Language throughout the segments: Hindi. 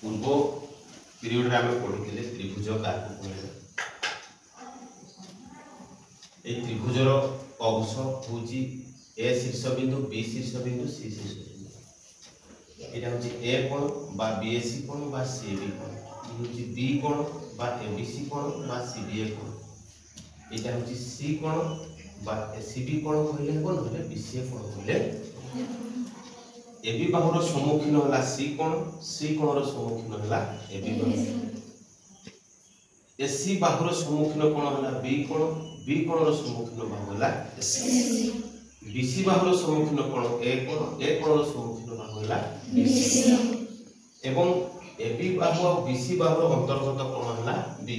पूर्व पीरियड रे हमें पढ़ी त्रिभुज का त्रिभुजर अंश हूँ ए शीर्ष बिंदु बी शीर्ष बिंदु सी शीर्ष बिंदु यहाँ हूँ ए कोण बा बीएसी कोण बा सीबी कोण ये बी कोण बा एबीसी कोण बा सीबीए कोण यहाँ हूँ सी कोण बा एसीबी कोण कहले कोण होले बीसीए कोण कहले এবি বাহুর সম্মুখীন হলা সি কোণর সম্মুখীন হলা এবি বাহু এসি বাহুর সম্মুখীন কোণ হলা বি কোণর সম্মুখীন বাহু হলা এসি বিসি বাহুর সম্মুখীন কোণ এ কোণর সম্মুখীন বাহু হলা বিসি এবং এবি বাহু আর বিসি বাহুর অন্তর্গত কোণ হলা বি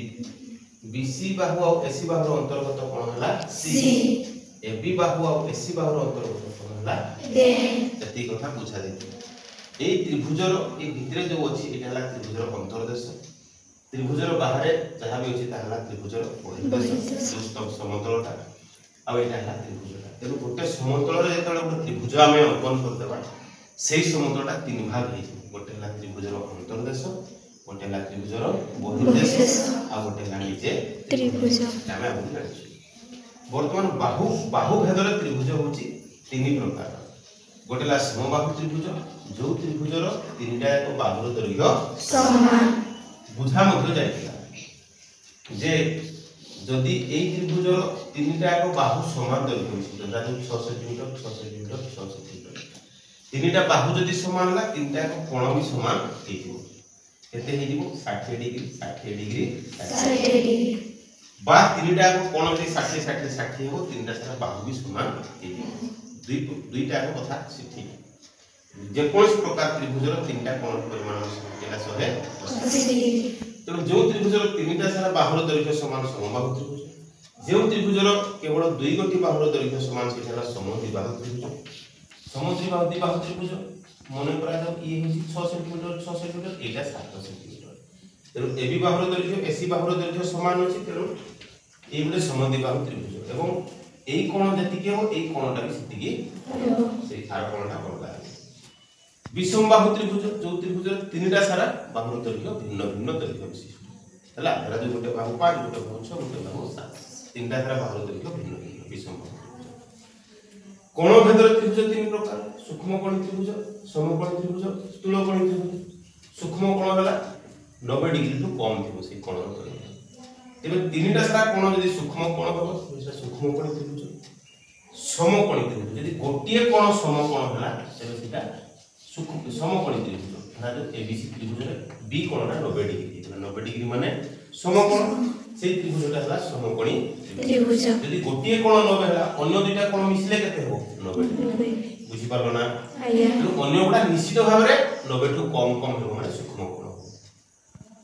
বিসি বাহু আর এসি বাহুর অন্তর্গত কোণ হলা সি এবি বাহু আর এসি বাহুর অন্তর্গত কোণ হলা এ जति कथा बुझा दे ए त्रिभुजर ए भितरे जो अछि एटा हला त्रिभुजर अंतर्देश त्रिभुजर बाहर जहा भी अछि ता हला त्रिभुजर बहिर्देश जो समतलटा आ एटा हला त्रिभुजटा तेनु गोटे समतल रे जेतले गोटे त्रिभुज आमे अंकन कर देबा सेही समतलटा तीन भाग हे गोटे हला त्रिभुजर अंतर्देश गोटे हला त्रिभुजर बहिर्देश आ गोटे हला नीचे त्रिभुज आमे अब जानि वर्तमान बाहु भेदर त्रिभुज होछि तीन प्रकार गोटे ला समबाहु त्रिभुज जो त्रिभुजर तीनटा एक बाहुर दैर्घ्य समान बुझा मध्य जाइतिला जे जदि एई त्रिभुजर तीनटा एक बाहु समान दैर्घ्य होछि जदा 6 सेंटीमीटर 6 सेंटीमीटर 6 सेंटीमीटर तीनटा बाहु जदि समान ला तीनटा एक कोण भी समान हेजिवो केते हेजिवो 60 डिग्री 60 डिग्री 60 डिग्री बा तीनटा एक कोण जदि 60 60 60 हेबो तीनटा सारा बाहु भी समान हेजिवो दुईटा कथा ठीक जे कोन प्रकार त्रिभुजर तीनटा कोण परिमाण केला 180 डिग्री तेणु जो त्रिभुजर तीनटा सारा बाहुर दैर्घ्य समान समबाहु त्रिभुज जो त्रिभुजर केवल दुई गोटी बाहुर दैर्घ्य समान सेटा समद्विबाहु त्रिभुज मन करा जाऊ ई होची 6 सेंटीमीटर एटा 7 सेंटीमीटर तेणु एबी बाहुर दैर्घ्य एसी बाहुर दैर्घ्य समान अछि तेणु ए गुले समद्विबाहु त्रिभुज एवं এই কোণ যেতিকে हो এই কোণটা भी সেতিকে সেই আর কোণটা বলা আছে বিষমবাহু ত্রিভুজ जो त्रिभुज তিনটা সারা বাহুর দৈর্ঘ্য ভিন্ন ভিন্ন দৈর্ঘ্য বিশিষ্ট হলা ধরা যে গোটে বাহু 5 গোটে বাহু 6 গোটে বাহু 7 তিনটা সারা বাহুর দৈর্ঘ্য ভিন্ন ভিন্ন বিষমবাহু কোণ ভেদর ত্রিভুজ তিন প্রকার সূক্ষ্ম কোণী ত্রিভুজ সমকোণী ত্রিভুজ স্থূল কোণী ত্রিভুজ সূক্ষ্ম কোণ হলা 90 ডিগ্রি টু কম থিবো সেই কোণর দৈর্ঘ্য तेबे तीनटा सारा कोण यदि सूक्ष्म कोण हो सेटा सूक्ष्म कोण त्रिभुज समकोणी त्रिभुज यदि गोटिए कोण समकोण हला तेबे सेटा समकोणी त्रिभुज धरा जो एबीसी त्रिभुज रे बी कोणना 90 डिग्री 90 डिग्री माने समकोण सेई त्रिभुजटा हला समकोणी त्रिभुज यदि गोटिए कोण 90 हला अन्य दुईटा कोण मिसले केते हो 90 डिग्री बुझी पालो ना आया तो अन्य गुडा निश्चित भाव रे 90 टु कम कम हो माने सूक्ष्म कोण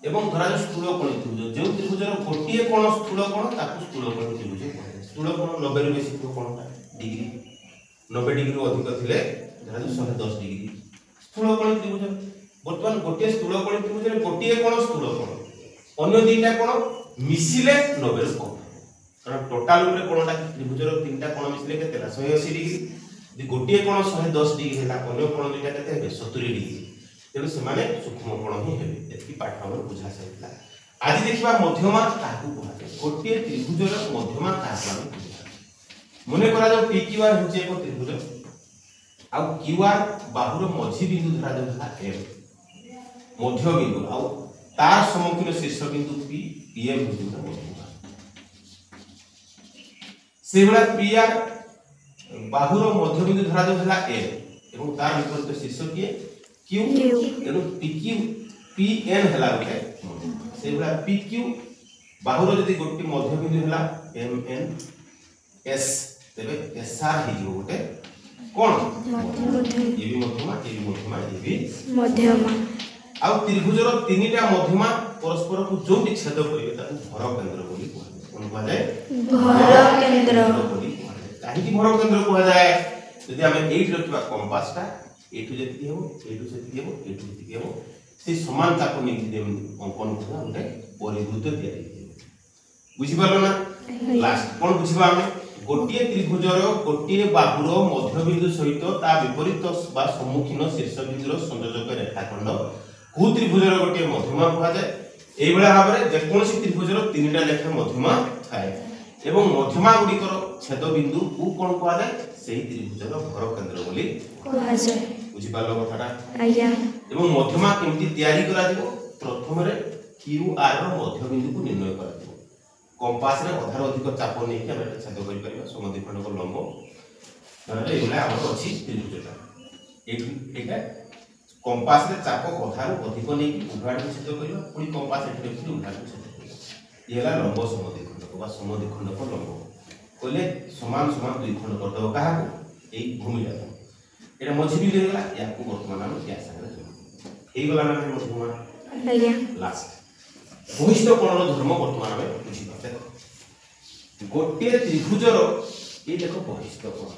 एवं धरा जो स्थूल कोणी त्रिभुज जो त्रिभुजर गोटिए कोण स्थूल कोण ताकू स्थूल कोणी त्रिभुज कहले स्थूल कोण 90 रे बेसी कोणटा डिग्री 90 डिग्री अधिक थिले धरा जो 110 डिग्री स्थूल कोणी त्रिभुज वर्तमान गोटिए स्थूल कोणी त्रिभुज रे गोटिए कोण स्थूल कोण अन्य दुईटा कोण मिसिले 90 रे कम कारण टोटल रे कोणटा त्रिभुजर तीनटा कोण मिसिले केतेला 180 डिग्री यदि गोटिए कोण 110 डिग्री हैला अन्य कोण दुईटा केते हेबे 70 डिग्री तेणु से सूक्ष्म कोण ही हेबे एति पाठ हमर बुझा सैतला आज देखिबा मध्यमा काहू कहते गोटिए त्रिभुजर मध्यमा काहू मने करा जो पी क्यू आर होचे एको त्रिभुज आ क्यू आर बाहुर मझी बिंदु धरा जो था एम मध्य बिंदु आ तार सम्मुखीन शीर्ष बिंदु पी पीएम बिंदु मध्यमा सेबला पी आर बाहुर मध्य बिंदु धरा जो था एम एवं तार विपरीत शीर्ष किए क्यू तेनु पीक्यू पीएन हला गोटे सेबला पीक्यू बाहुर जदी गोटी मध्य बिंदु हला एमएन एस तेबे एसआर हि जो गोटे कोन ये भी मध्यमा आ त्रिभुजर तीनटा मध्यमा परस्पर को जोटी छेद करिवे ताकू भर केंद्र बोली कोन कहला जाय भर केंद्र बोली काहे कि भर केंद्र कहला जाय यदि हमें 8 रखबा कंपासटा एटू जेति हेबो एटू जेति हेबो एटू जेति हेबो से समानता को निकि देम अंकन करा उठे परिवृत्त तयारी बुझि पालो ना लास्ट कोन बुझिबा हमें गोटिए त्रिभुजर गोटिए बाहुर मध्य बिंदु सहित ता विपरीत बा सम्मुखीन शीर्ष बिंदुर संयोजक रेखाखंड कु त्रिभुजर गोटे मध्यमा कहा जाए एई बेला भाबरे जे कोनसी त्रिभुजर तीनटा लेखा मध्यमा थाए एवं मध्यमा गुडिकर छेद बिंदु कु कोन कहा जाए सेही त्रिभुजर घर केंद्र बोली कहा जाए बुझि पालो कथाटा आज्ञा एवं मध्यमा केमति तयारी करा दिबो प्रथम रे क्यू आर रो मध्य बिंदु को निर्णय करा दिबो कंपास रे अधार अधिक चाप नै कि हम छेद करि परिबा समद्विखंड को लंब माने एला हमर अछि त्रिभुजटा एटा कंपास रे चाप अधार अधिक नै कि उभय को छेद करिबा पुनी कंपास एठे रखि उभय को छेद करिबा एला लंब समद्विखंड को बा समद्विखंड को लंब कहले समान समान दुई खंड कर दो कहा को एई भूमि जाता एटा मझी भी ले गेला या को वर्तमान हम क्या संगे एई गला ना मध्यमा आज्ञा लास्ट बहिष्ठ कोणर धर्म वर्तमान में बुझी पाते गोटे त्रिभुजर ए देखो बहिष्ठ कोण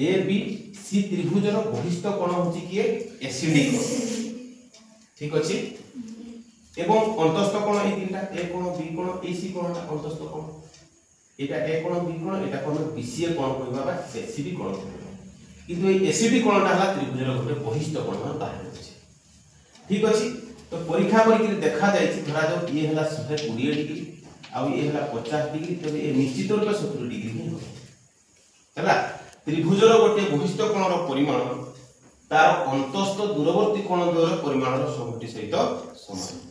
ए बी सी त्रिभुजर बहिष्ठ कोण होची कि एसीडी कोण ठीक अछि एवं अंतस्थ कोण ए तीनटा ए कोण बी कोण ए सी कोणटा अंतस्थ कोण एटा ए कोण बी कोण एटा कोण बीसीए कोण कहबा बा एसीडी कोण किंतु ए एसीडी कोणटा हला त्रिभुजर गोटे बहिष्ठ कोण बाहर अछि ठीक अछि तो परीक्षा करी देखा जाय छि धरा जाऊ ये हला 120 डिग्री आ ये हला 50 डिग्री तबे ए निश्चित रूप से 70 डिग्री ही हो हला त्रिभुजर गोटे बहिष्ठ कोणर परिमाण तार अंतस्थ दूरवर्ती कोण द्वयर परिमाणर समष्टि सहित समान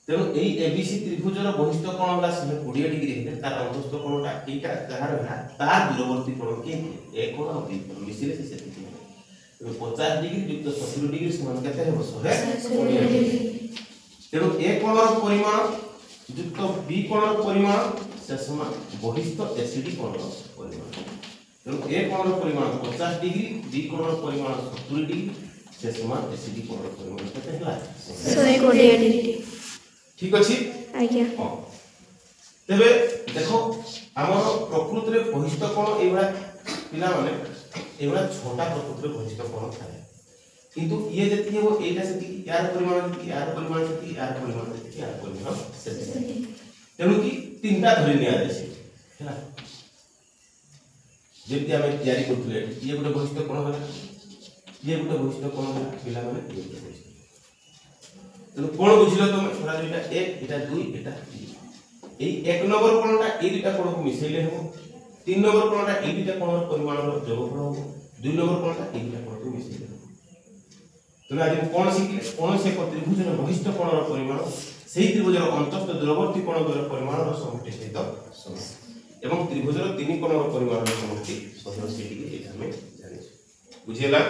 तेणु एई एबीसी त्रिभुजर बहिष्ठ कोण हला 120 डिग्री हेले तार अंतस्थ कोणटा एटा जहार हला तार दूरवर्ती कोण के ए कोण आ बी कोण मिसिले से सेति 50 डिग्री युक्त 70 डिग्री समान केते हेबो 120 डिग्री तेणु ए कोणर परिमाण युक्त बी कोणर परिमाण से समान बहिष्ठ एसीडी कोणर परिमाण तेणु ए कोणर परिमाण 50 डिग्री बी कोणर परिमाण 70 डिग्री से समान एसीडी कोणर परिमाण केते हला 120 डिग्री ठीक अछि आज्ञा हां तबे देखो हमर प्रकृति रे बहिष्ठ कोण एबा पिला माने एबा छोटा प्रकृति रे बहिष्ठ कोण थाए किंतु ये जति हो एटा सेति यार परिमाण सेति यार परिमाण सेति यार परिमाण सेति यार परिमाण सेति तेणु कि तीनटा धरि निया जायछि हैला जेति हमें तयारी करथले ये गोटे बहिष्ठ कोण होला ये गोटे बहिष्ठ कोण होला पिला माने ये गोटे बहिष्ठ तेणु कोण बुझिलो तुम थोड़ा दुईटा 1 एटा 2 एटा 3 एई 1 नंबर कोणटा ए दुईटा कोण को मिसेले हो 3 नंबर कोणटा ए दुईटा कोणर परिमाणर जोगफल हो 2 नंबर कोणटा ए दुईटा कोण को मिसेले हो तुम आज कोण शिखले कोन से त्रिभुजर बहिष्ठ कोणर परिमाण सेही त्रिभुजर अंतस्थ दूरवर्ती कोण द्वयर परिमाणर समष्टि सहित समान एवं त्रिभुजर तीन कोणर परिमाणर समष्टि 180 डिग्री एटा हमें जानि बुझियला